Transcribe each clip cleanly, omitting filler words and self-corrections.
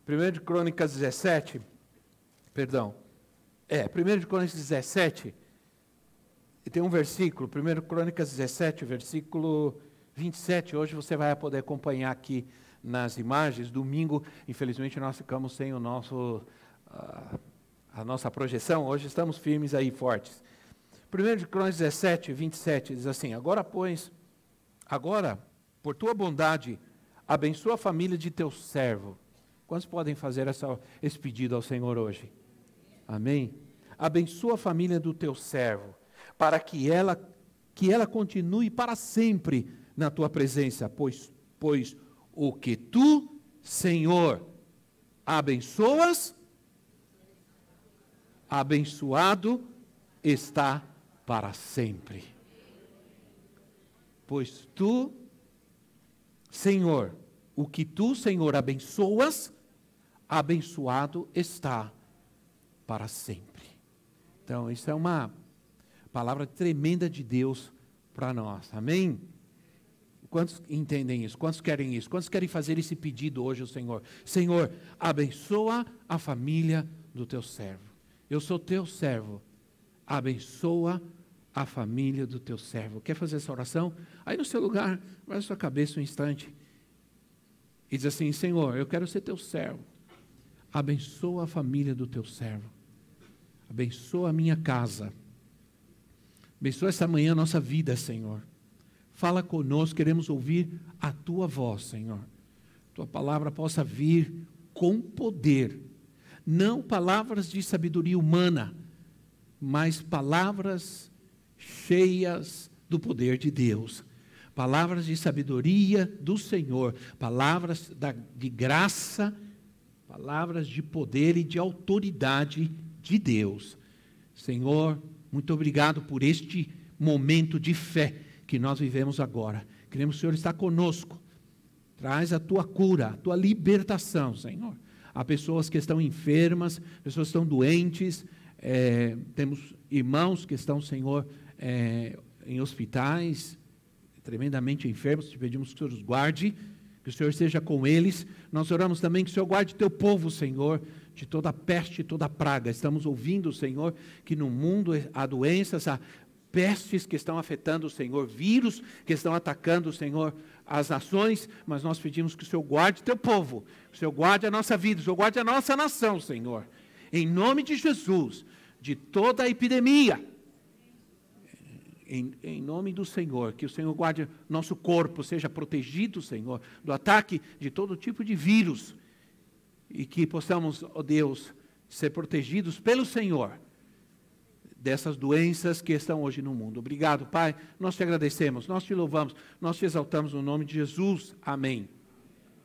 Primeiro de Crônicas 17, perdão, 1 de Crônicas 17, e tem um versículo, 1 Crônicas 17, versículo 27, hoje você vai poder acompanhar aqui nas imagens. Domingo, infelizmente, nós ficamos sem a nossa projeção, hoje estamos firmes aí, fortes. 1 de Crônicas 17, 27, diz assim: agora, por tua bondade, abençoa a família de teu servo. Quantos podem fazer esse pedido ao Senhor hoje? Amém? Abençoa a família do teu servo, para que ela continue para sempre na tua presença, pois o que tu, Senhor, abençoas, abençoado está para sempre. Pois tu, Senhor, o que tu, Senhor, abençoas, abençoado está para sempre. Então, isso é uma palavra tremenda de Deus para nós. Amém? Quantos entendem isso? Quantos querem isso? Quantos querem fazer esse pedido hoje ao Senhor? Senhor, abençoa a família do teu servo. Eu sou teu servo. Abençoa a família do teu servo. Quer fazer essa oração? Aí no seu lugar, vai a sua cabeça um instante. E diz assim: Senhor, eu quero ser teu servo. Abençoa a família do teu servo. Abençoa a minha casa. Abençoa essa manhã a nossa vida, Senhor. Fala conosco, queremos ouvir a tua voz, Senhor. Tua palavra possa vir com poder. Não palavras de sabedoria humana, mas palavras cheias do poder de Deus. Palavras de sabedoria do Senhor, palavras de graça, palavras de poder e de autoridade de Deus. Senhor, muito obrigado por este momento de fé que nós vivemos agora. Queremos que o Senhor estar conosco. Traz a tua cura, a tua libertação, Senhor. Há pessoas que estão enfermas, pessoas que estão doentes, temos irmãos que estão, Senhor, em hospitais, tremendamente enfermos. Te pedimos que o Senhor os guarde, que o Senhor esteja com eles. Nós oramos também que o Senhor guarde teu povo, Senhor, de toda peste e toda praga. Estamos ouvindo, Senhor, que no mundo há doenças, há pestes que estão afetando o Senhor, vírus que estão atacando, Senhor, as nações, mas nós pedimos que o Senhor guarde teu povo, que o Senhor guarde a nossa vida, que o Senhor guarde a nossa nação, Senhor. Em nome de Jesus, de toda a epidemia, em nome do Senhor, que o Senhor guarde nosso corpo, seja protegido, Senhor, do ataque de todo tipo de vírus, e que possamos, ó Deus, ser protegidos pelo Senhor, dessas doenças que estão hoje no mundo. Obrigado, Pai, nós te agradecemos, nós te louvamos, nós te exaltamos no nome de Jesus, amém.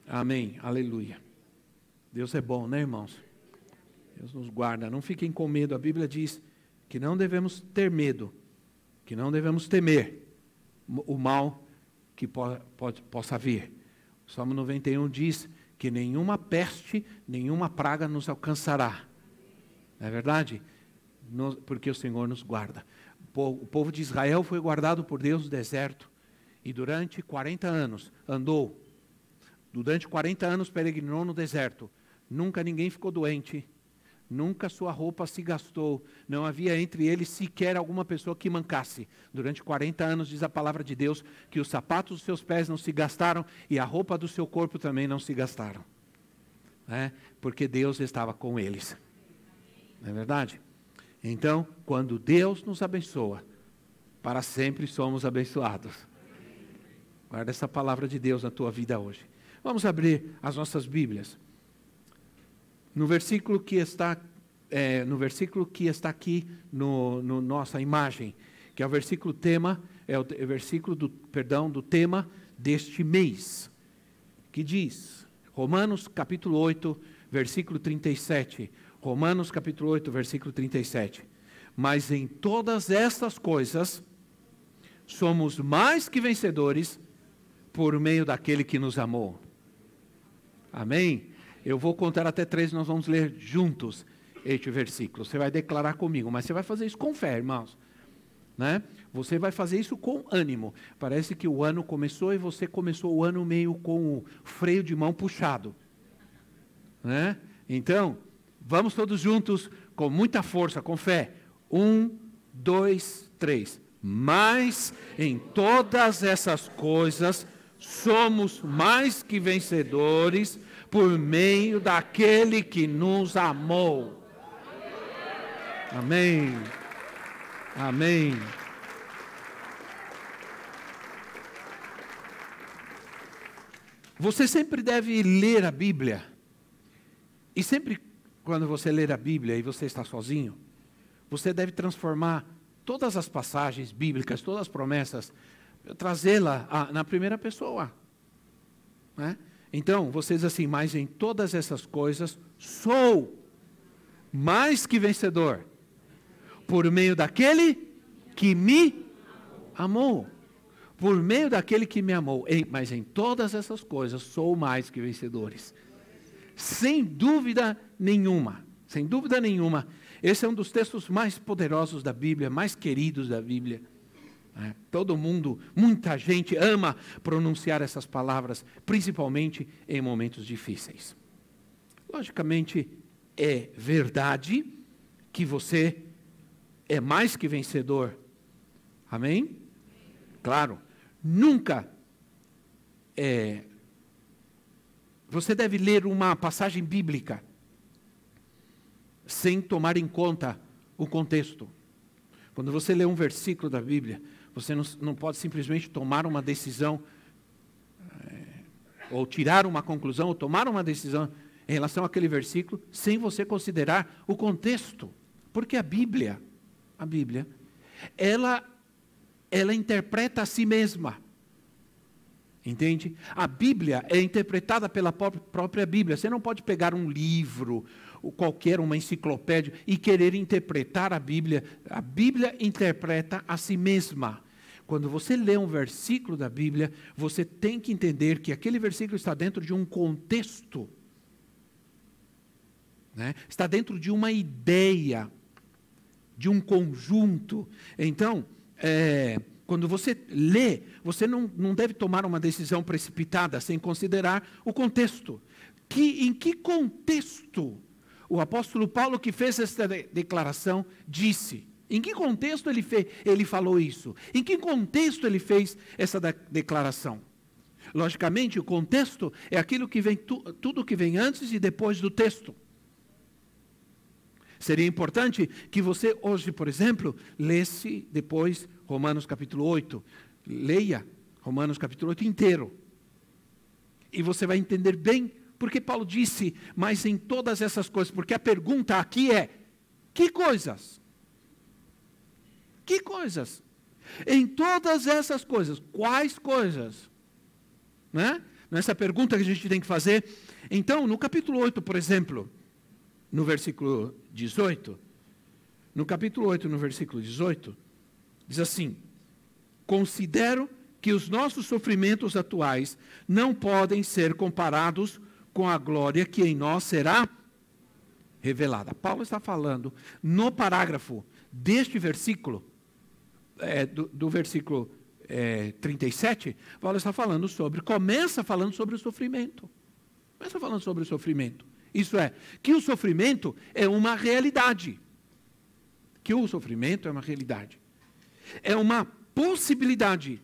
Amém, aleluia. Deus é bom, né, irmãos? Deus nos guarda, não fiquem com medo, a Bíblia diz que não devemos ter medo, que não devemos temer o mal que possa vir. O Salmo 91 diz que nenhuma peste, nenhuma praga nos alcançará. Não é verdade? Porque o Senhor nos guarda. O povo de Israel foi guardado por Deus no deserto e durante 40 anos andou. Durante 40 anos peregrinou no deserto. Nunca ninguém ficou doente. Nunca sua roupa se gastou, não havia entre eles sequer alguma pessoa que mancasse. Durante 40 anos diz a palavra de Deus que os sapatos dos seus pés não se gastaram e a roupa do seu corpo também não se gastaram. Porque Deus estava com eles. Não é verdade? Então, quando Deus nos abençoa, para sempre somos abençoados. Guarda essa palavra de Deus na tua vida hoje. Vamos abrir as nossas Bíblias. No versículo que está aqui no nossa imagem, que é o versículo tema, é o versículo do tema deste mês, que diz, Romanos capítulo 8, versículo 37. Romanos capítulo 8, versículo 37. Mas em todas estas coisas, somos mais que vencedores por meio daquele que nos amou. Amém? Eu vou contar até 3, nós vamos ler juntos este versículo. Você vai declarar comigo, mas você vai fazer isso com fé, irmãos. Né? Você vai fazer isso com ânimo. Parece que o ano começou e você começou o ano meio com o freio de mão puxado. Né? Então, vamos todos juntos com muita força, com fé. 1, 2, 3. Mas em todas essas coisas somos mais que vencedores por meio daquele que nos amou. Amém. Amém. Você sempre deve ler a Bíblia. E sempre quando você ler a Bíblia e você está sozinho, você deve transformar todas as passagens bíblicas, todas as promessas, trazê-la na primeira pessoa. Né? Então, você diz assim, mas em todas essas coisas sou mais que vencedor, por meio daquele que me amou. Por meio daquele que me amou. Mas em todas essas coisas sou mais que vencedores. Sem dúvida nenhuma. Sem dúvida nenhuma. Esse é um dos textos mais poderosos da Bíblia, mais queridos da Bíblia. Todo mundo, muita gente ama pronunciar essas palavras, principalmente em momentos difíceis. Logicamente, é verdade que você é mais que vencedor. Amém? Claro, nunca você deve ler uma passagem bíblica sem tomar em conta o contexto. Quando você lê um versículo da Bíblia, você não pode simplesmente tomar uma decisão, ou tirar uma conclusão, ou tomar uma decisão em relação àquele versículo, sem você considerar o contexto. Porque a Bíblia, ela interpreta a si mesma. Entende? A Bíblia é interpretada pela própria Bíblia. Você não pode pegar um livro, qualquer, uma enciclopédia, e querer interpretar a Bíblia. A Bíblia interpreta a si mesma. Quando você lê um versículo da Bíblia, você tem que entender que aquele versículo está dentro de um contexto. Né? Está dentro de uma ideia, de um conjunto. Então, quando você lê, você não deve tomar uma decisão precipitada sem considerar o contexto. Em que contexto o apóstolo Paulo, que fez essa declaração, disse? Em que contexto ele falou isso? Em que contexto ele fez essa declaração? Logicamente, o contexto é aquilo que vem, tudo que vem antes e depois do texto. Seria importante que você hoje, por exemplo, lesse depois Romanos capítulo 8. Leia Romanos capítulo 8 inteiro. E você vai entender bem porque Paulo disse, mas em todas essas coisas, porque a pergunta aqui é, que coisas? Que coisas? Em todas essas coisas, quais coisas? Né? Nessa pergunta que a gente tem que fazer. Então, no capítulo 8, por exemplo, no versículo 18, no capítulo 8, no versículo 18, diz assim, considero que os nossos sofrimentos atuais não podem ser comparados com a glória que em nós será revelada. Paulo está falando, no parágrafo deste versículo, do versículo 37, Paulo está falando começa falando sobre o sofrimento. Começa falando sobre o sofrimento. Isso é, que o sofrimento é uma realidade. Que o sofrimento é uma realidade. É uma possibilidade,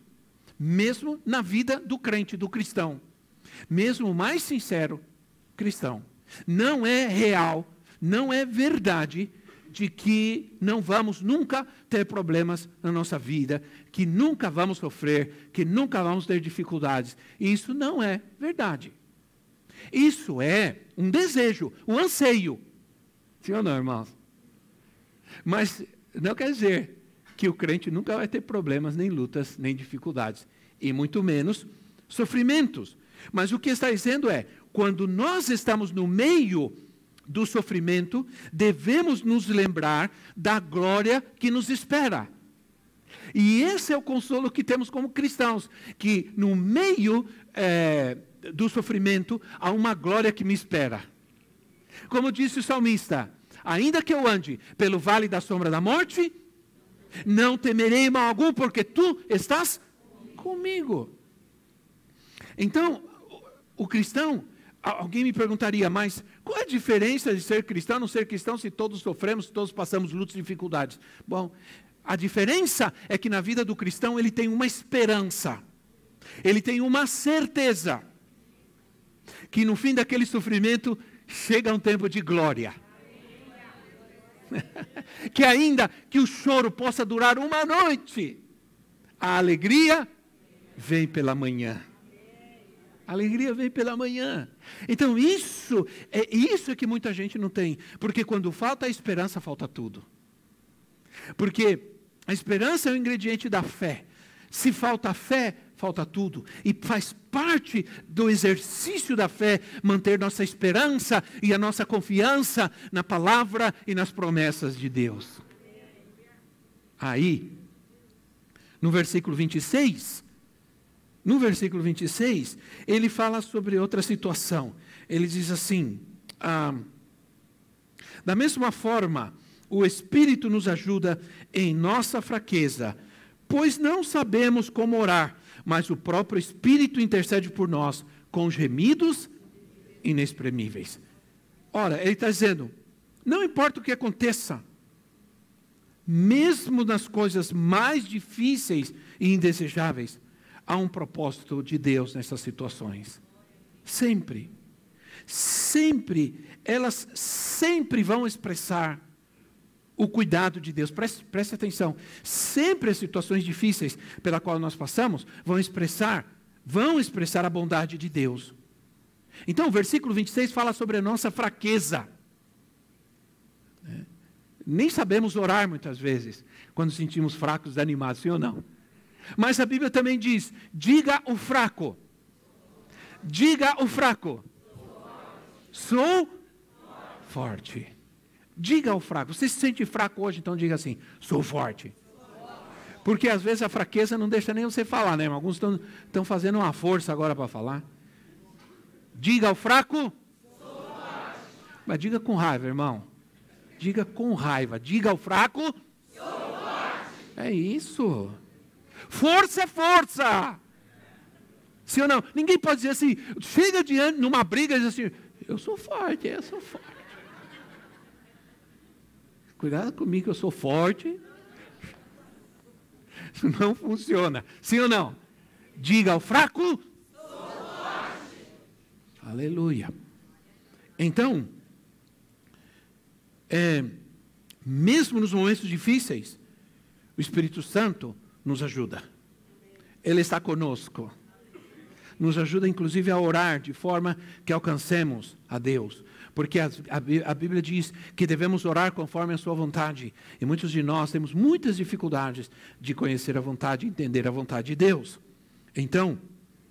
mesmo na vida do crente, do cristão. Mesmo o mais sincero cristão. Não é real, não é verdade de que não vamos nunca ter problemas na nossa vida, que nunca vamos sofrer, que nunca vamos ter dificuldades. Isso não é verdade. Isso é um desejo, um anseio. Sim ou não, irmãos? Mas não quer dizer que o crente nunca vai ter problemas, nem lutas, nem dificuldades, e muito menos sofrimentos. Mas o que está dizendo é, quando nós estamos no meio do sofrimento, devemos nos lembrar da glória que nos espera. E esse é o consolo que temos como cristãos, que no meio do sofrimento há uma glória que me espera. Como disse o salmista, ainda que eu ande pelo vale da sombra da morte, não temerei mal algum, porque tu estás comigo. Então, o cristão, alguém me perguntaria, mas qual é a diferença de ser cristão e não ser cristão se todos sofremos, se todos passamos lutas e dificuldades? Bom, a diferença é que na vida do cristão ele tem uma esperança, ele tem uma certeza, que no fim daquele sofrimento chega um tempo de glória. Que ainda que o choro possa durar uma noite, a alegria vem pela manhã. A alegria vem pela manhã. Então isso é que muita gente não tem. Porque quando falta a esperança, falta tudo. Porque a esperança é o ingrediente da fé. Se falta fé, falta tudo. E faz parte do exercício da fé manter nossa esperança e a nossa confiança na palavra e nas promessas de Deus. Aí, no versículo 26, ele fala sobre outra situação. Ele diz assim, da mesma forma, o Espírito nos ajuda em nossa fraqueza, pois não sabemos como orar, mas o próprio Espírito intercede por nós com gemidos inexprimíveis. Ora, ele está dizendo, não importa o que aconteça, mesmo nas coisas mais difíceis e indesejáveis, há um propósito de Deus nessas situações. Sempre. Sempre. Elas sempre vão expressar o cuidado de Deus. Preste atenção. Sempre as situações difíceis pela qual nós passamos vão expressar a bondade de Deus. Então, o versículo 26 fala sobre a nossa fraqueza. Nem sabemos orar muitas vezes, quando nos sentimos fracos, desanimados, sim ou não? Mas a Bíblia também diz, diga o fraco. Diga o fraco. Sou forte. Diga ao fraco. Você se sente fraco hoje, então diga assim, sou forte. Porque às vezes a fraqueza não deixa nem você falar, né? Alguns estão fazendo uma força agora para falar. Diga ao fraco. Sou forte. Mas diga com raiva, irmão. Diga com raiva. Diga ao fraco. Sou forte. É isso. Força é força. Sim ou não? Ninguém pode dizer assim, chega diante numa briga e diz assim, eu sou forte, eu sou forte. Cuidado comigo que eu sou forte. Isso não funciona. Sim ou não? Diga ao fraco. Sou forte. Aleluia. Então, mesmo nos momentos difíceis, o Espírito Santo nos ajuda. Ele está conosco. Nos ajuda inclusive a orar de forma que alcancemos a Deus. Porque a Bíblia diz que devemos orar conforme a sua vontade. E muitos de nós temos muitas dificuldades de conhecer a vontade, entender a vontade de Deus. Então,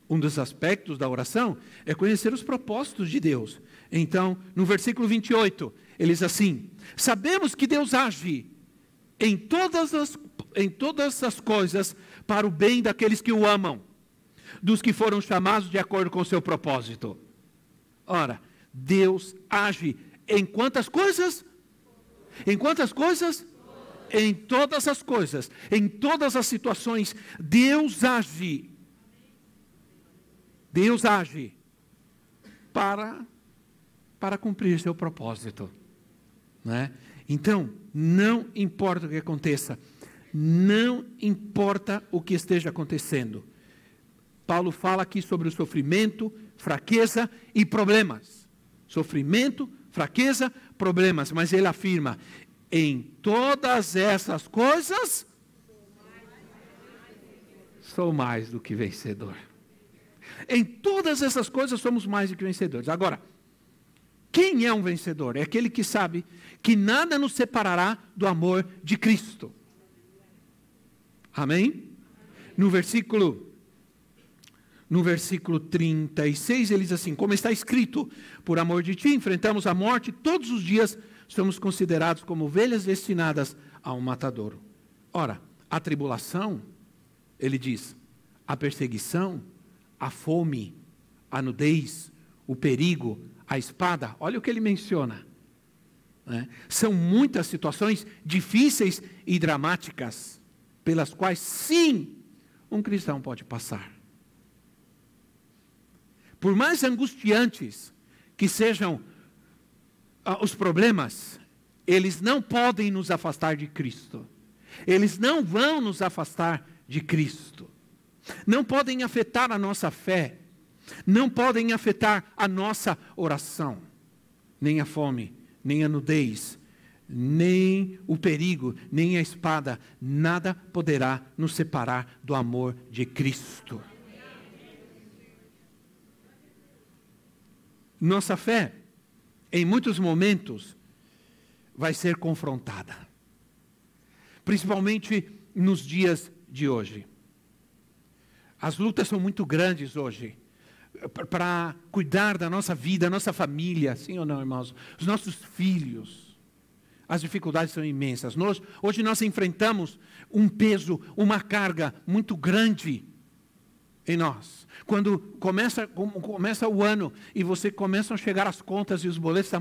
um dos aspectos da oração é conhecer os propósitos de Deus. Então, no versículo 28, ele diz assim, sabemos que Deus age em todas as coisas para o bem daqueles que o amam, dos que foram chamados de acordo com o seu propósito. Ora, Deus age em quantas coisas? Em quantas coisas? Em todas as coisas, em todas as situações, Deus age. Deus age para cumprir seu propósito. Né? Então, não importa o que aconteça, não importa o que esteja acontecendo. Paulo fala aqui sobre o sofrimento, fraqueza e problemas. Sofrimento, fraqueza, problemas. Mas ele afirma, em todas essas coisas, sou mais do que vencedor. Em todas essas coisas somos mais do que vencedores. Agora, quem é um vencedor? É aquele que sabe que nada nos separará do amor de Cristo. Amém? No versículo 36, ele diz assim: como está escrito, por amor de ti enfrentamos a morte, todos os dias somos considerados como ovelhas destinadas a um matadouro. Ora, a tribulação, ele diz, a perseguição, a fome, a nudez, o perigo, a espada, olha o que ele menciona. Né? São muitas situações difíceis e dramáticas, pelas quais, sim, um cristão pode passar. Por mais angustiantes que sejam os problemas, eles não podem nos afastar de Cristo. Eles não vão nos afastar de Cristo. Não podem afetar a nossa fé. Não podem afetar a nossa oração. Nem a fome, nem a nudez, nem o perigo, nem a espada. Nada poderá nos separar do amor de Cristo. Nossa fé, em muitos momentos, vai ser confrontada. Principalmente nos dias de hoje. As lutas são muito grandes hoje. Para cuidar da nossa vida, da nossa família, sim ou não, irmãos? Os nossos filhos. As dificuldades são imensas. Hoje nós enfrentamos um peso, uma carga muito grande em nós. Quando começa o ano e você começam a chegar as contas e os boletos, está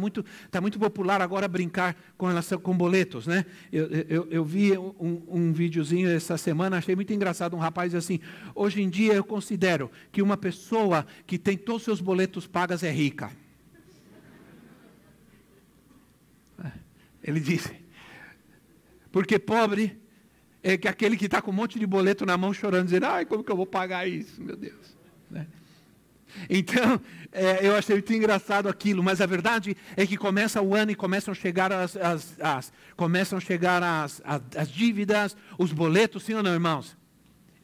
muito popular agora brincar com relação com boletos, né? Eu vi um videozinho essa semana, achei muito engraçado, um rapaz assim: hoje em dia eu considero que uma pessoa que tem todos os seus boletos pagos é rica. Ele disse, porque pobre é que aquele que está com um monte de boleto na mão chorando, dizendo: ai, como que eu vou pagar isso, meu Deus. Né? Então, eu achei muito engraçado aquilo, mas a verdade é que começa o ano e começam a chegar as dívidas, os boletos, sim ou não, irmãos?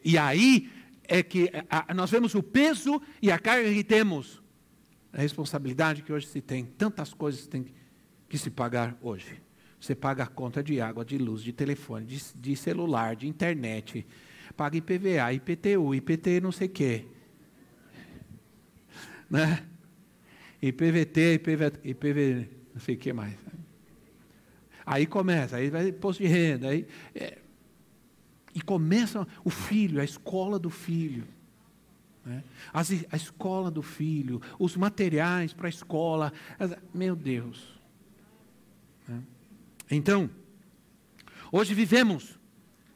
E aí é que nós vemos o peso e a carga que temos, a responsabilidade que hoje se tem, tantas coisas tem que se pagar hoje. Você paga a conta de água, de luz, de telefone, de celular, de internet, paga IPVA, IPTU, IPT não sei o quê. Né? IPVT, IPV, não sei o que mais. Aí começa, aí vai imposto de renda, e começa o filho, a escola do filho. Né? A escola do filho, os materiais para a escola, meu Deus. Né? Então, hoje vivemos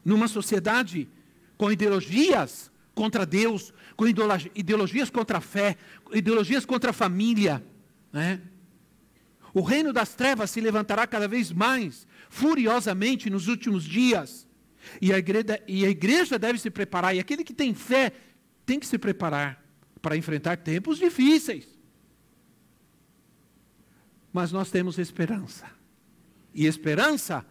numa sociedade com ideologias contra Deus, com ideologias contra a fé, ideologias contra a família. Né? O reino das trevas se levantará cada vez mais, furiosamente nos últimos dias. E a igreja deve se preparar, e aquele que tem fé tem que se preparar para enfrentar tempos difíceis. Mas nós temos esperança. E esperança,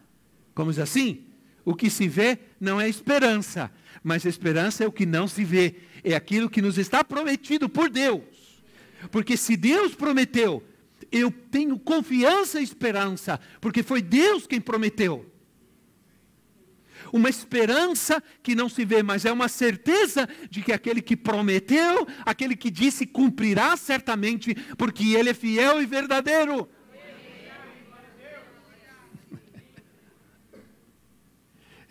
como diz assim, o que se vê não é esperança, mas esperança é o que não se vê, é aquilo que nos está prometido por Deus. Porque se Deus prometeu, eu tenho confiança e esperança, porque foi Deus quem prometeu. Uma esperança que não se vê, mas é uma certeza de que aquele que prometeu, aquele que disse, cumprirá certamente, porque Ele é fiel e verdadeiro.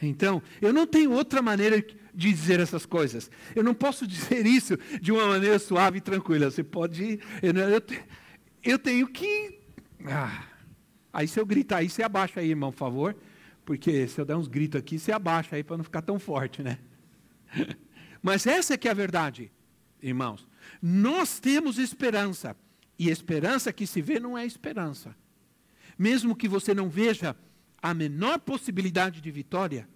Então, eu não tenho outra maneira de dizer essas coisas. Eu não posso dizer isso de uma maneira suave e tranquila. Você pode... Eu tenho que... Aí se eu gritar aí, você abaixa aí, irmão, por favor. Porque se eu der uns gritos aqui, você abaixa aí para não ficar tão forte, né? Mas essa é que é a verdade, irmãos. Nós temos esperança. E esperança que se vê não é esperança. Mesmo que você não veja a menor possibilidade de vitória,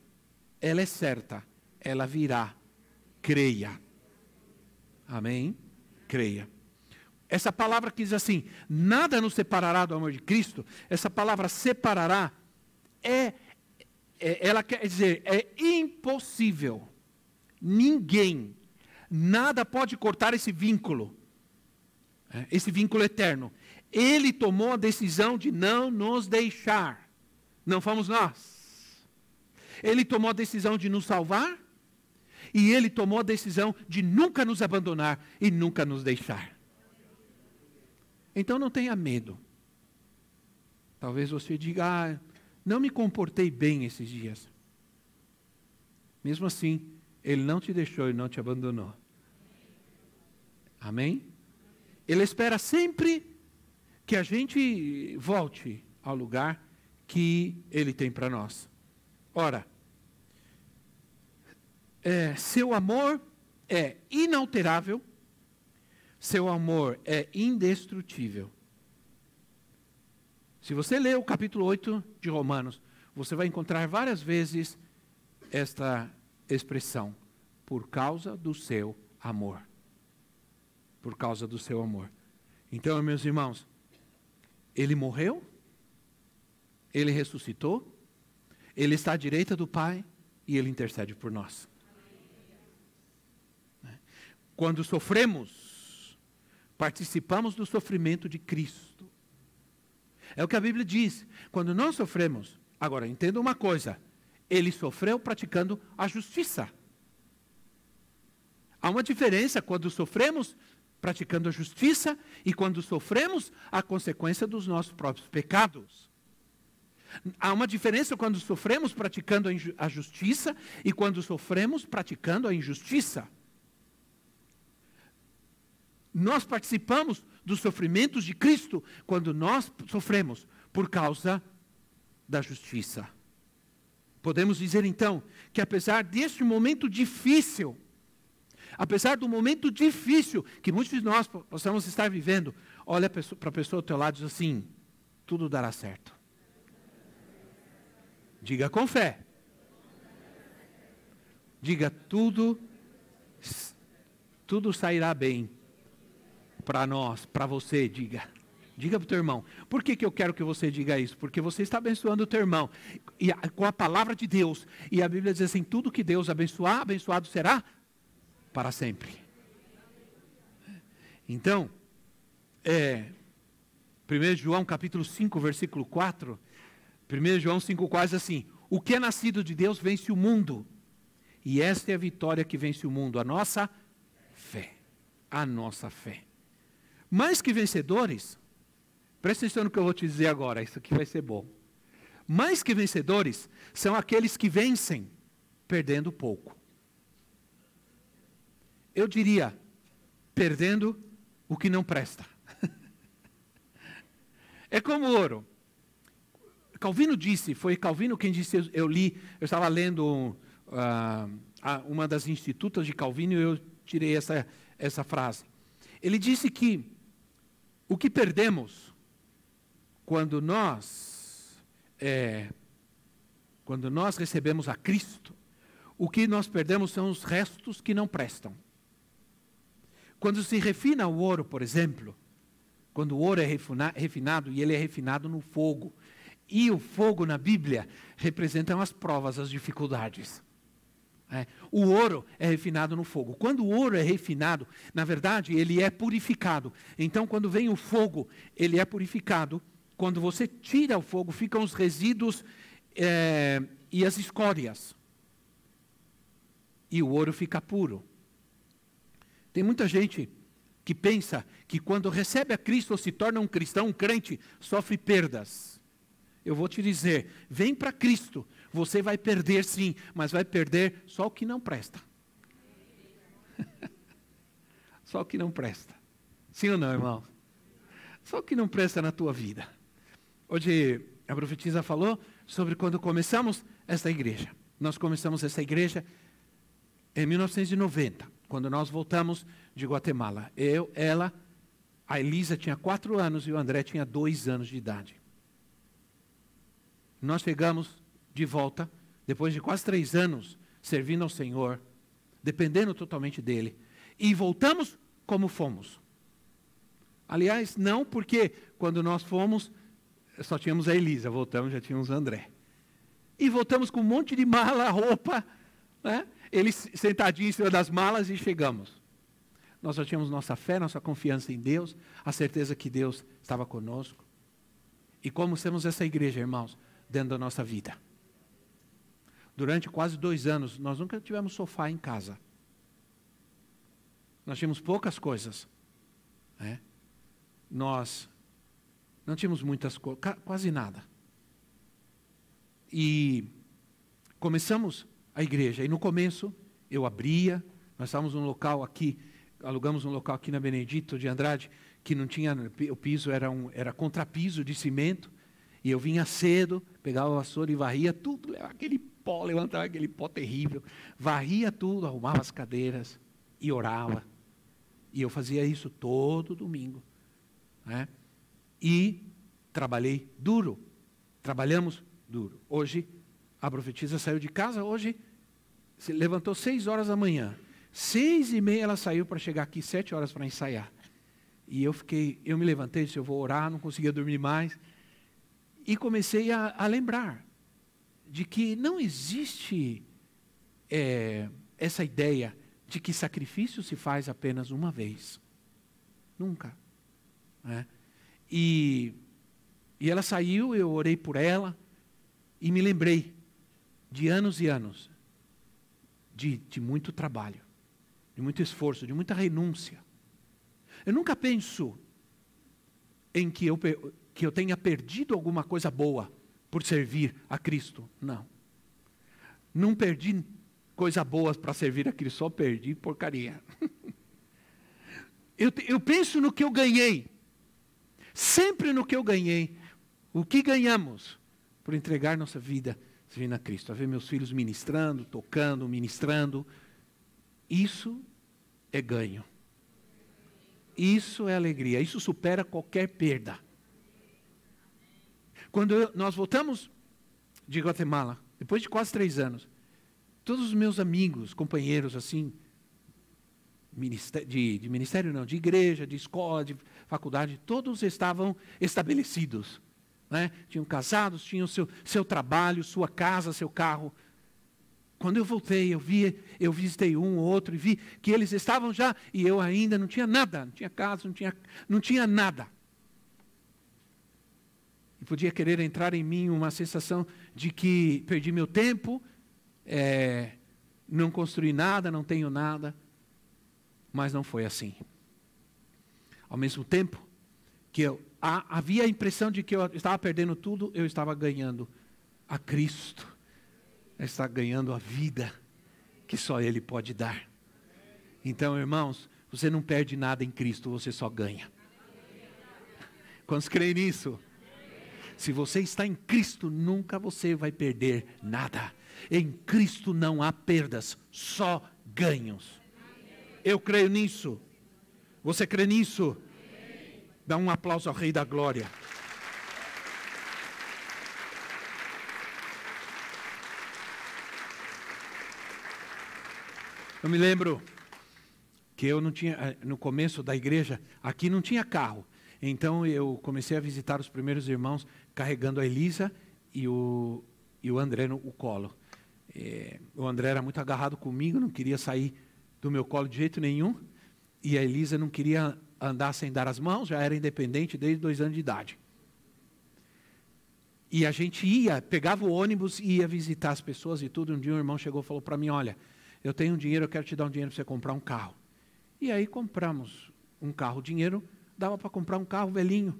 ela é certa, ela virá. Creia. Amém? Creia. Essa palavra que diz assim, nada nos separará do amor de Cristo, essa palavra separará, ela quer dizer, é impossível. Ninguém, nada pode cortar esse vínculo eterno. Ele tomou a decisão de não nos deixar. Não fomos nós. Ele tomou a decisão de nos salvar e Ele tomou a decisão de nunca nos abandonar e nunca nos deixar. Então não tenha medo. Talvez você diga, não me comportei bem esses dias. Mesmo assim, Ele não te deixou e não te abandonou. Amém? Ele espera sempre que a gente volte ao lugar que Ele tem para nós. Ora, seu amor é inalterável, seu amor é indestrutível. Se você ler o capítulo 8 de Romanos, você vai encontrar várias vezes esta expressão, por causa do seu amor. Por causa do seu amor. Então, meus irmãos, Ele morreu, Ele ressuscitou, Ele está à direita do Pai e Ele intercede por nós. Quando sofremos, participamos do sofrimento de Cristo. É o que a Bíblia diz. Quando nós sofremos, agora entenda uma coisa, Ele sofreu praticando a justiça. Há uma diferença quando sofremos praticando a justiça e quando sofremos a consequência dos nossos próprios pecados. Há uma diferença quando sofremos praticando a justiça e quando sofremos praticando a injustiça. Nós participamos dos sofrimentos de Cristo quando nós sofremos por causa da justiça. Podemos dizer então que apesar deste momento difícil, apesar do momento difícil que muitos de nós possamos estar vivendo, olha para a pessoa ao teu lado e diz assim, tudo dará certo. Diga com fé. Diga tudo sairá bem para nós, para você, diga. Diga para o teu irmão. Por que eu quero que você diga isso? Porque você está abençoando o teu irmão e com a palavra de Deus. E a Bíblia diz assim, tudo que Deus abençoar, abençoado será para sempre. Então, 1 João capítulo 5, versículo 4, 1 João 5, quase assim, o que é nascido de Deus vence o mundo. E esta é a vitória que vence o mundo, a nossa fé. A nossa fé. Mais que vencedores, presta atenção no que eu vou te dizer agora, isso aqui vai ser bom. Mais que vencedores, são aqueles que vencem, perdendo pouco. Eu diria, perdendo o que não presta. É como ouro. Calvino disse, foi Calvino quem disse, eu estava lendo uma das institutas de Calvino e eu tirei essa frase. Ele disse que o que perdemos quando nós recebemos a Cristo, o que nós perdemos são os restos que não prestam. Quando se refina o ouro, por exemplo, quando o ouro é refinado e ele é refinado no fogo, e o fogo na Bíblia representa as provas, as dificuldades. O ouro é refinado no fogo. Quando o ouro é refinado, na verdade, ele é purificado. Então, quando vem o fogo, ele é purificado. Quando você tira o fogo, ficam os resíduos e as escórias. E o ouro fica puro. Tem muita gente que pensa que quando recebe a Cristo ou se torna um cristão, um crente, sofre perdas. Eu vou te dizer, vem para Cristo, você vai perder sim, mas vai perder só o que não presta. Só o que não presta. Sim ou não, irmão? Só o que não presta na tua vida. Hoje a profetisa falou sobre quando começamos esta igreja. Nós começamos essa igreja em 1990, quando nós voltamos de Guatemala. A Elisa tinha 4 anos e o André tinha 2 anos de idade. Nós chegamos de volta, depois de quase 3 anos, servindo ao Senhor, dependendo totalmente dEle, e voltamos como fomos. Aliás, não porque quando nós fomos, só tínhamos a Elisa, voltamos, já tínhamos o André. E voltamos com um monte de mala, roupa, né? Eles sentadinhos em cima das malas e chegamos. Nós já tínhamos nossa fé, nossa confiança em Deus, a certeza que Deus estava conosco. E como temos essa igreja, irmãos, dentro da nossa vida. Durante quase 2 anos, nós nunca tivemos sofá em casa. Nós tínhamos poucas coisas. Né? Nós não tínhamos muitas coisas, quase nada. E começamos a igreja. E no começo, eu abria. Nós estávamos num local aqui, alugamos um local aqui na Benedito de Andrade, que não tinha, o piso era contrapiso de cimento. E eu vinha cedo, pegava a vassoura e varria tudo, levava aquele pó, levantava aquele pó terrível, varria tudo, arrumava as cadeiras e orava. E eu fazia isso todo domingo. Né? E trabalhei duro. Trabalhamos duro. Hoje, a profetisa saiu de casa, hoje se levantou 6 horas da manhã. 6h30 ela saiu para chegar aqui, 7 horas para ensaiar. E eu me levantei, disse, eu vou orar, não conseguia dormir mais. E comecei a lembrar de que não existe essa ideia de que sacrifício se faz apenas uma vez. Nunca. Né? E ela saiu, eu orei por ela e me lembrei de anos e anos de muito trabalho, de muito esforço, de muita renúncia. Eu nunca penso em que eu tenha perdido alguma coisa boa por servir a Cristo. Não. Não perdi coisa boa para servir a Cristo, só perdi porcaria. Eu penso no que eu ganhei. Sempre no que eu ganhei. O que ganhamos por entregar nossa vida servindo a Cristo. A ver meus filhos ministrando, tocando, ministrando. Isso é ganho. Isso é alegria. Isso supera qualquer perda. Quando nós voltamos de Guatemala, depois de quase 3 anos, todos os meus amigos, companheiros assim, de ministério não, de igreja, de escola, de faculdade, todos estavam estabelecidos. Né? Tinham casados, tinham seu trabalho, sua casa, seu carro. Quando eu voltei, eu visitei um ou outro e vi que eles estavam já, e eu ainda não tinha nada, não tinha casa, não tinha nada. E podia querer entrar em mim uma sensação de que perdi meu tempo, não construí nada, não tenho nada. Mas não foi assim. Ao mesmo tempo que havia a impressão de que eu estava perdendo tudo, eu estava ganhando a Cristo. Eu estava ganhando a vida que só Ele pode dar. Então, irmãos, você não perde nada em Cristo, você só ganha. Quantos creem nisso? Se você está em Cristo, nunca você vai perder nada. Em Cristo não há perdas, só ganhos. Eu creio nisso. Você crê nisso? Dá um aplauso ao Rei da Glória. Eu me lembro que eu não tinha, no começo da igreja, aqui não tinha carro. Então eu comecei a visitar os primeiros irmãos carregando a Elisa e o André no colo. O André era muito agarrado comigo, não queria sair do meu colo de jeito nenhum. E a Elisa não queria andar sem dar as mãos, já era independente desde 2 anos de idade. E a gente pegava o ônibus e ia visitar as pessoas e tudo. Um dia um irmão chegou e falou para mim, olha, eu tenho um dinheiro, eu quero te dar um dinheiro para você comprar um carro. E aí compramos um carro, o dinheiro dava para comprar um carro velhinho.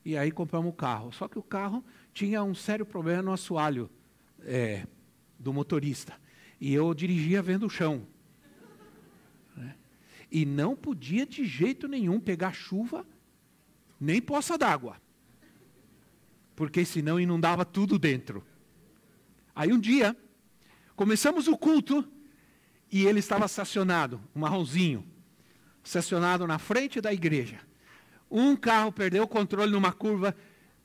E aí compramos o carro. Só que o carro tinha um sério problema no assoalho do motorista. E eu dirigia vendo o chão. E não podia de jeito nenhum pegar chuva, nem poça d'água. Porque senão inundava tudo dentro. Aí um dia, começamos o culto, e ele estava estacionado, um marronzinho, estacionado na frente da igreja. Um carro perdeu o controle numa curva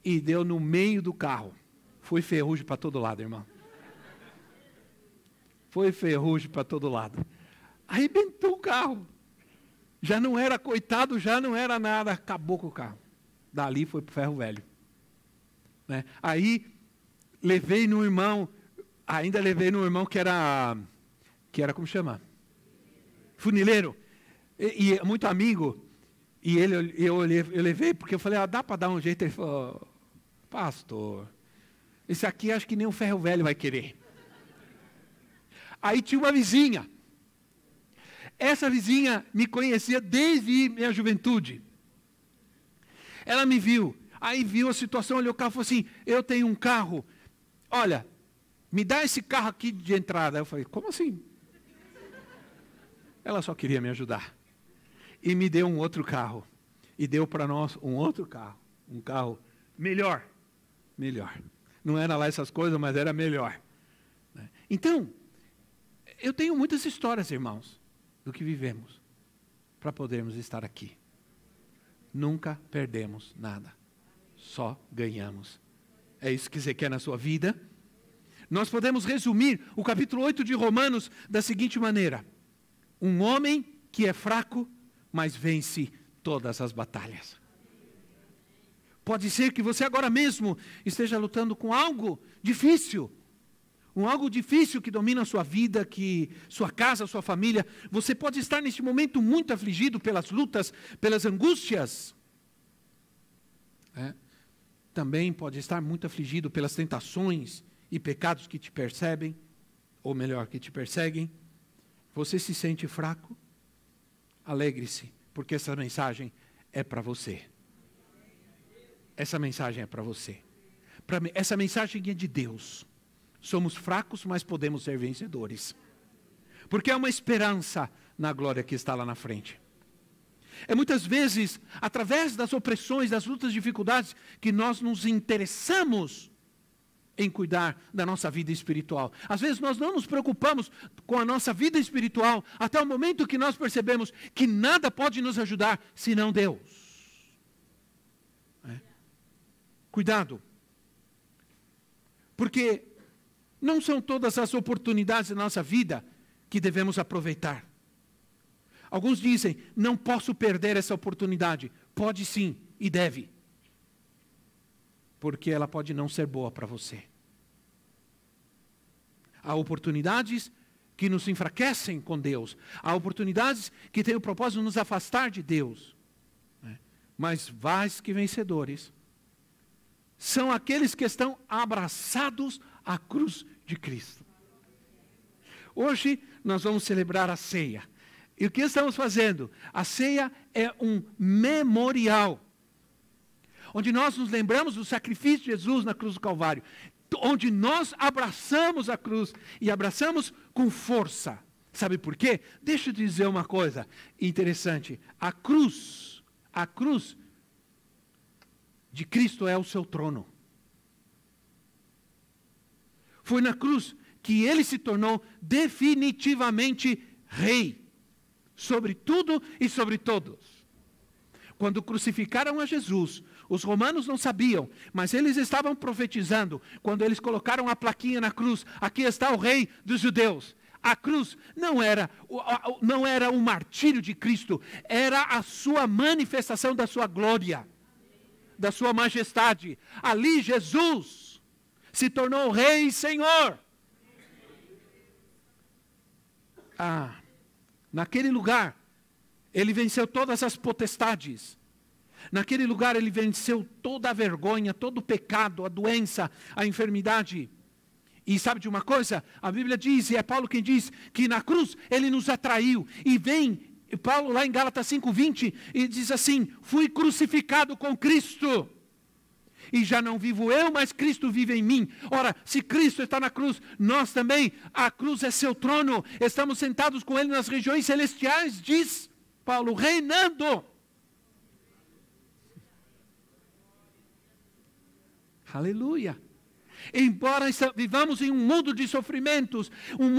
e deu no meio do carro. Foi ferrugem para todo lado, irmão. Foi ferrugem para todo lado. Arrebentou o carro. Já não era coitado, já não era nada. Acabou com o carro. Dali foi para o ferro velho. Né? Aí, levei no irmão que era como chama? Funileiro. E muito amigo. E eu levei, porque eu falei, dá para dar um jeito? Ele falou, pastor, esse aqui acho que nem um ferro velho vai querer. Aí tinha uma vizinha. essa vizinha me conhecia desde minha juventude. Ela me viu, aí viu a situação, olhou o carro e falou assim, eu tenho um carro, olha, me dá esse carro aqui de entrada. Eu falei, como assim? Ela só queria me ajudar. E me deu um outro carro. E deu para nós um outro carro. Um carro melhor. Melhor. Não era lá essas coisas, mas era melhor. Então, eu tenho muitas histórias, irmãos, do que vivemos, para podermos estar aqui. Nunca perdemos nada. Só ganhamos. É isso que você quer na sua vida? Nós podemos resumir o capítulo 8 de Romanos da seguinte maneira. Um homem que é fraco, mas vence todas as batalhas. Pode ser que você agora mesmo esteja lutando com algo difícil. Algo difícil que domina a sua vida, que sua casa, sua família. Você pode estar neste momento muito afligido pelas lutas, pelas angústias. Também pode estar muito afligido pelas tentações e pecados que te perseguem, ou melhor, que te perseguem. Você se sente fraco? Alegre-se, porque essa mensagem é para você. Essa mensagem é para você. Essa mensagem é de Deus. Somos fracos, mas podemos ser vencedores. Porque há uma esperança na glória que está lá na frente. É muitas vezes, através das opressões, das lutas, dificuldades, que nós nos interessamos em cuidar da nossa vida espiritual. Às vezes nós não nos preocupamos com a nossa vida espiritual, até o momento que nós percebemos que nada pode nos ajudar, senão Deus. Cuidado. Porque não são todas as oportunidades da nossa vida que devemos aproveitar. Alguns dizem, não posso perder essa oportunidade. Pode sim, e deve. Porque ela pode não ser boa para você. Há oportunidades que nos enfraquecem com Deus. Há oportunidades que têm o propósito de nos afastar de Deus. Mas mais que vencedores são aqueles que estão abraçados à cruz de Cristo. Hoje nós vamos celebrar a ceia. E o que estamos fazendo? A ceia é um memorial, onde nós nos lembramos do sacrifício de Jesus na cruz do Calvário, onde nós abraçamos a cruz e abraçamos com força. Sabe por quê? Deixa eu dizer uma coisa interessante. A cruz de Cristo é o seu trono. Foi na cruz que ele se tornou definitivamente rei sobre tudo e sobre todos. Quando crucificaram a Jesus, os romanos não sabiam, mas eles estavam profetizando. Quando eles colocaram a plaquinha na cruz, aqui está o rei dos judeus. A cruz não era o martírio de Cristo, era a sua manifestação da sua glória, da sua majestade. Ali Jesus se tornou rei e senhor. Naquele lugar, ele venceu todas as potestades. Naquele lugar, ele venceu toda a vergonha, todo o pecado, a doença, a enfermidade. E sabe de uma coisa? A Bíblia diz, e é Paulo quem diz, que na cruz ele nos atraiu. E vem Paulo lá em Gálatas 5:20 e diz assim, fui crucificado com Cristo. E já não vivo eu, mas Cristo vive em mim. Ora, se Cristo está na cruz, nós também, a cruz é seu trono. Estamos sentados com ele nas regiões celestiais, diz Paulo, reinando. Aleluia. Embora vivamos em um mundo de sofrimentos, um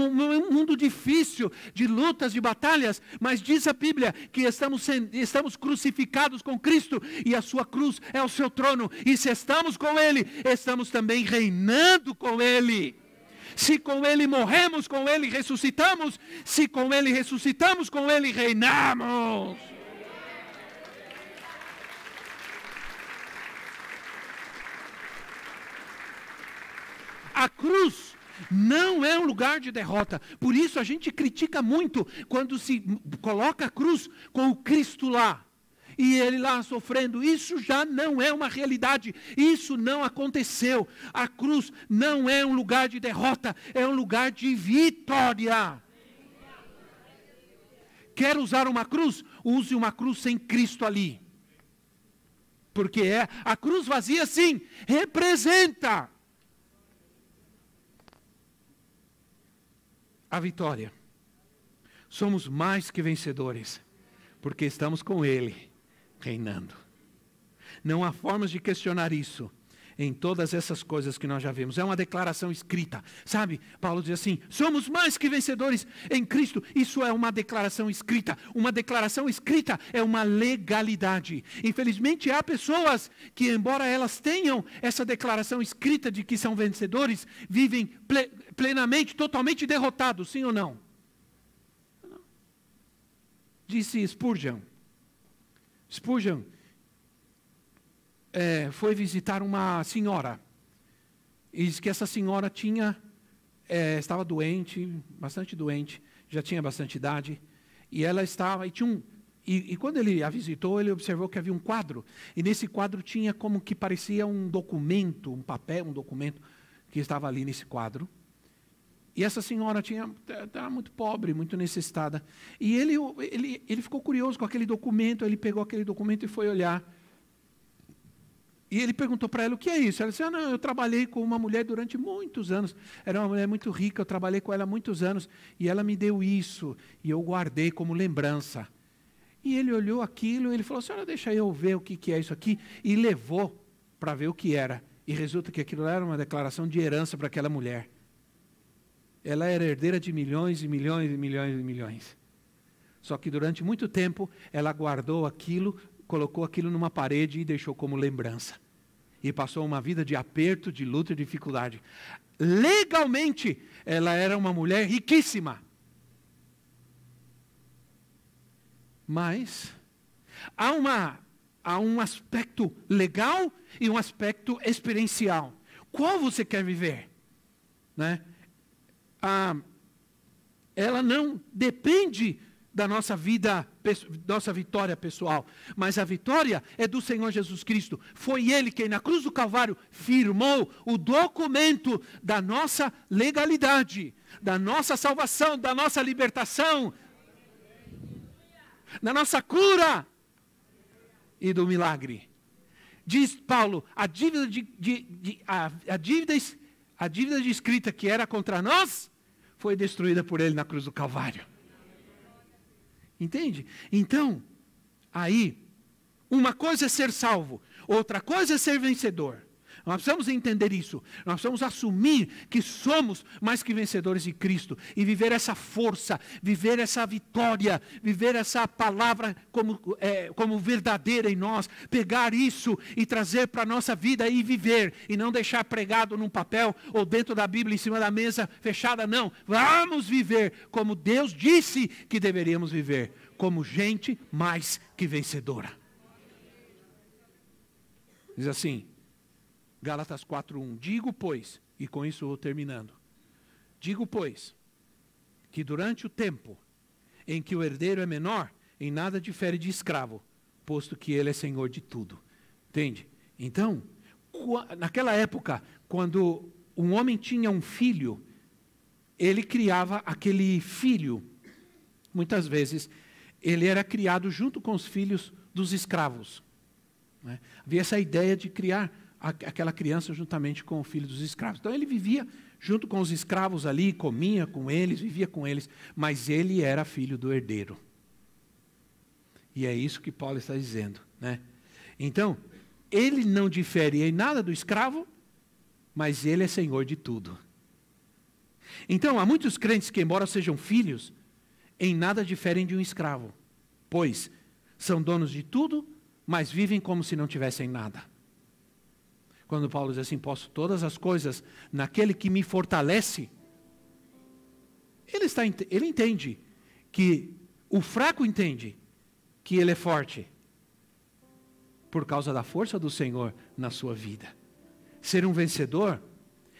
mundo difícil, de lutas, de batalhas, mas diz a Bíblia que estamos crucificados com Cristo e a sua cruz é o seu trono. E se estamos com Ele, estamos também reinando com Ele. Se com Ele morremos, com Ele ressuscitamos. Se com Ele ressuscitamos, com Ele reinamos. A cruz não é um lugar de derrota. Por isso a gente critica muito quando se coloca a cruz com o Cristo lá. E ele lá sofrendo. Isso já não é uma realidade. Isso não aconteceu. A cruz não é um lugar de derrota. É um lugar de vitória. Quer usar uma cruz? Use uma cruz sem Cristo ali. Porque a cruz vazia, sim, representa a vitória. Somos mais que vencedores, porque estamos com Ele, reinando. Não há formas de questionar isso em todas essas coisas que nós já vimos. É uma declaração escrita, sabe? Paulo diz assim, somos mais que vencedores em Cristo. Isso é uma declaração escrita. Uma declaração escrita é uma legalidade. Infelizmente há pessoas que, embora elas tenham essa declaração escrita de que são vencedores, vivem plenamente, totalmente derrotados, sim ou não? Disse Spurgeon. Spurgeon foi visitar uma senhora. E diz que essa senhora estava doente, bastante doente, já tinha bastante idade. E ela estava, e quando ele a visitou, ele observou que havia um quadro. E nesse quadro tinha como que parecia um documento, um papel, um documento que estava ali nesse quadro. E essa senhora estava muito pobre, muito necessitada. E ele ficou curioso com aquele documento, ele pegou aquele documento e foi olhar. E ele perguntou para ela, o que é isso? Ela disse, não, eu trabalhei com uma mulher durante muitos anos. Era uma mulher muito rica, eu trabalhei com ela há muitos anos. E ela me deu isso, e eu guardei como lembrança. E ele olhou aquilo, e ele falou, senhora, deixa eu ver o que é isso aqui. E levou para ver o que era. E resulta que aquilo era uma declaração de herança para aquela mulher. Ela era herdeira de milhões e milhões e milhões e milhões. Só que durante muito tempo, ela guardou aquilo, colocou aquilo numa parede e deixou como lembrança. E passou uma vida de aperto, de luta e dificuldade. Legalmente, ela era uma mulher riquíssima. Mas há um aspecto legal e um aspecto experiencial. Qual você quer viver? Né? Ela não depende da nossa vida, nossa vitória pessoal, mas a vitória é do Senhor Jesus Cristo. Foi Ele quem na cruz do Calvário firmou o documento da nossa legalidade, da nossa salvação, da nossa libertação, da nossa cura e do milagre. Diz Paulo, a dívida de escrita que era contra nós foi destruída por Ele na cruz do Calvário. Entende? Então, aí, uma coisa é ser salvo, outra coisa é ser vencedor. Nós precisamos entender isso. Nós precisamos assumir que somos mais que vencedores em Cristo e viver essa força, viver essa vitória, viver essa palavra como verdadeira em nós, pegar isso e trazer para a nossa vida e viver, e não deixar pregado num papel ou dentro da Bíblia em cima da mesa fechada, não. Vamos viver como Deus disse que deveríamos viver, como gente mais que vencedora. Diz assim, Gálatas 4:1, digo, pois, e com isso vou terminando, digo, pois, que durante o tempo em que o herdeiro é menor, em nada difere de escravo, posto que ele é senhor de tudo. Entende? Então, naquela época, quando um homem tinha um filho, ele criava aquele filho, muitas vezes, ele era criado junto com os filhos dos escravos. Né? Havia essa ideia de criar aquela criança juntamente com o filho dos escravos. Então ele vivia junto com os escravos ali, comia com eles, vivia com eles, mas ele era filho do herdeiro. E é isso que Paulo está dizendo, né? Então, ele não difere em nada do escravo, mas ele é senhor de tudo. Então, há muitos crentes que, embora sejam filhos, em nada diferem de um escravo, pois são donos de tudo, mas vivem como se não tivessem nada. Quando Paulo diz assim, posso todas as coisas naquele que me fortalece, ele entende que o fraco entende que ele é forte por causa da força do Senhor na sua vida. Ser um vencedor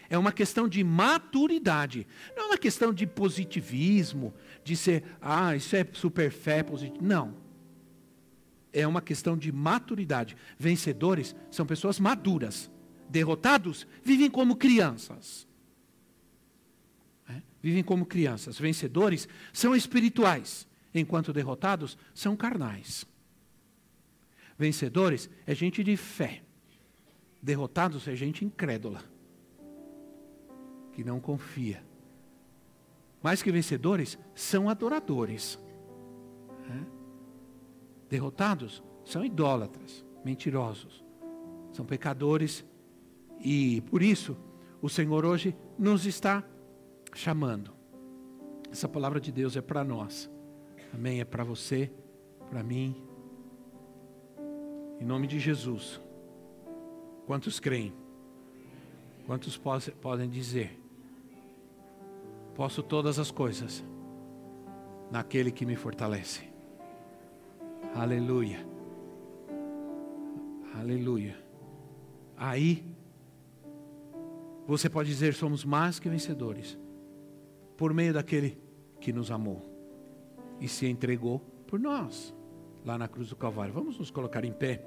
é uma questão de maturidade, não é uma questão de positivismo, de ser, isso é super fé positiva. Não. É uma questão de maturidade. Vencedores são pessoas maduras. Derrotados vivem como crianças. Vivem como crianças. Vencedores são espirituais. enquanto derrotados são carnais. Vencedores é gente de fé. Derrotados é gente incrédula, que não confia. Mais que vencedores, são adoradores. Derrotados são idólatras, mentirosos, são pecadores. E por isso, o Senhor hoje nos está chamando. Essa palavra de Deus é para nós. Amém? É para você, para mim. Em nome de Jesus. Quantos creem? Quantos podem dizer? Posso todas as coisas naquele que me fortalece. Aleluia. Aleluia. Aí, você pode dizer, somos mais que vencedores, por meio daquele que nos amou e se entregou por nós, lá na cruz do Calvário. Vamos nos colocar em pé.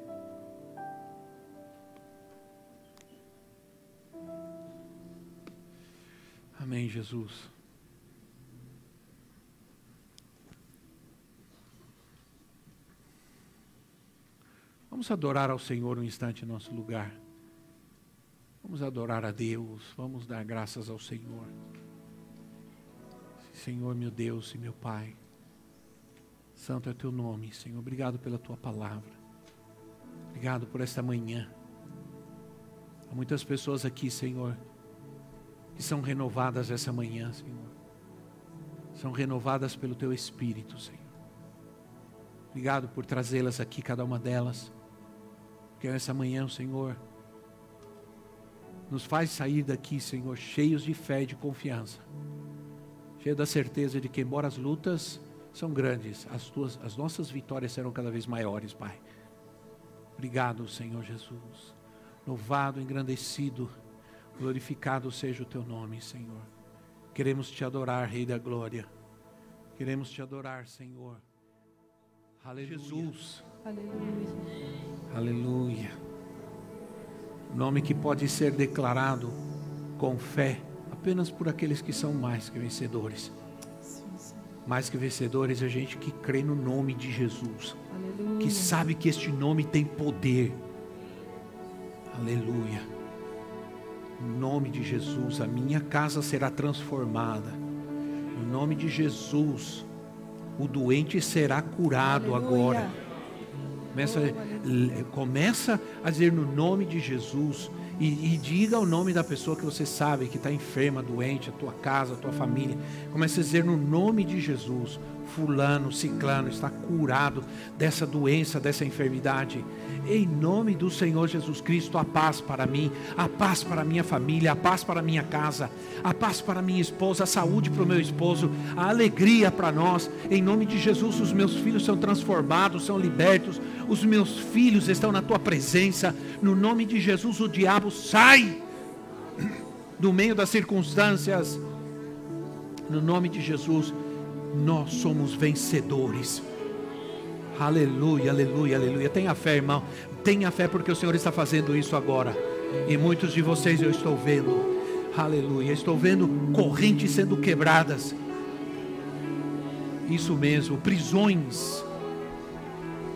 Amém, Jesus. Vamos adorar ao Senhor um instante em nosso lugar. Vamos adorar a Deus, vamos dar graças ao Senhor. Senhor, meu Deus e meu Pai, santo é o teu nome, Senhor. Obrigado pela tua palavra. Obrigado por esta manhã. Há muitas pessoas aqui, Senhor, que são renovadas essa manhã, Senhor. São renovadas pelo teu Espírito, Senhor. Obrigado por trazê-las aqui, cada uma delas. Porque nessa manhã, Senhor, nos faz sair daqui, Senhor, cheios de fé e de confiança. Cheio da certeza de que, embora as lutas são grandes, as nossas vitórias serão cada vez maiores, Pai. Obrigado, Senhor Jesus. Louvado, engrandecido, glorificado seja o teu nome, Senhor. Queremos te adorar, Rei da Glória. Queremos te adorar, Senhor. Aleluia. Jesus. Aleluia. Aleluia. Nome que pode ser declarado com fé apenas por aqueles que são mais que vencedores. Mais que vencedores é gente que crê no nome de Jesus. Aleluia. Que sabe que este nome tem poder. Aleluia. No nome de Jesus, a minha casa será transformada. No nome de Jesus, o doente será curado. Aleluia. Agora. Começa a dizer no nome de Jesus. E diga o nome da pessoa que você sabe que está enferma, doente, a tua casa, a tua família. Comece a dizer no nome de Jesus: fulano, ciclano está curado dessa doença, dessa enfermidade. Em nome do Senhor Jesus Cristo, a paz para mim, a paz para a minha família, a paz para a minha casa, a paz para a minha esposa, a saúde para o meu esposo, a alegria para nós. Em nome de Jesus, os meus filhos são transformados, são libertos. Os meus filhos estão na tua presença. No nome de Jesus, o diabo sai do meio das circunstâncias. No nome de Jesus, nós somos vencedores. Aleluia, aleluia, aleluia. Tenha fé, irmão. Tenha fé, porque o Senhor está fazendo isso agora. E muitos de vocês eu estou vendo. Aleluia. Estou vendo correntes sendo quebradas. Isso mesmo, prisões.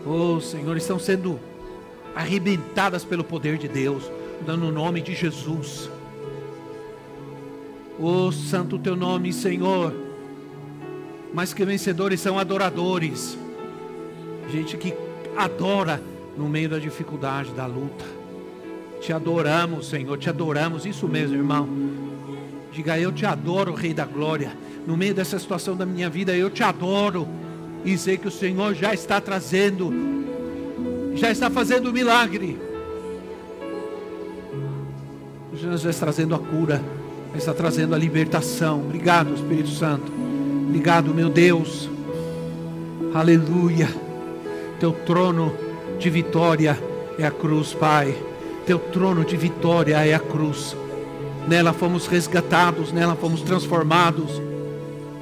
Oh, Senhor, estão sendo arrebentadas pelo poder de Deus, no nome de Jesus. Oh, santo teu nome, Senhor. Mais que vencedores são adoradores. Gente que adora no meio da dificuldade, da luta. Te adoramos, Senhor, te adoramos. Isso mesmo, irmão. Diga: eu te adoro, Rei da Glória. No meio dessa situação da minha vida, eu te adoro. E sei que o Senhor já está trazendo, já está fazendo o milagre. O Senhor já está trazendo a cura, já está trazendo a libertação. Obrigado, Espírito Santo. Obrigado, meu Deus. Aleluia. Teu trono de vitória é a cruz, Pai. Teu trono de vitória é a cruz. Nela fomos resgatados, nela fomos transformados.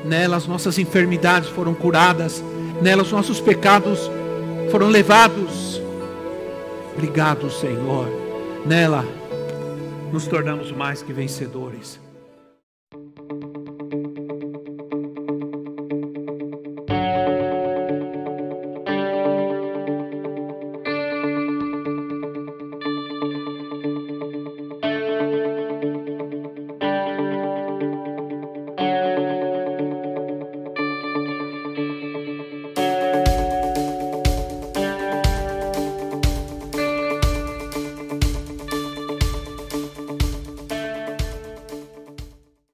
Nela as nossas enfermidades foram curadas. Nela os nossos pecados foram levados. Obrigado, Senhor. Nela nos tornamos mais que vencedores.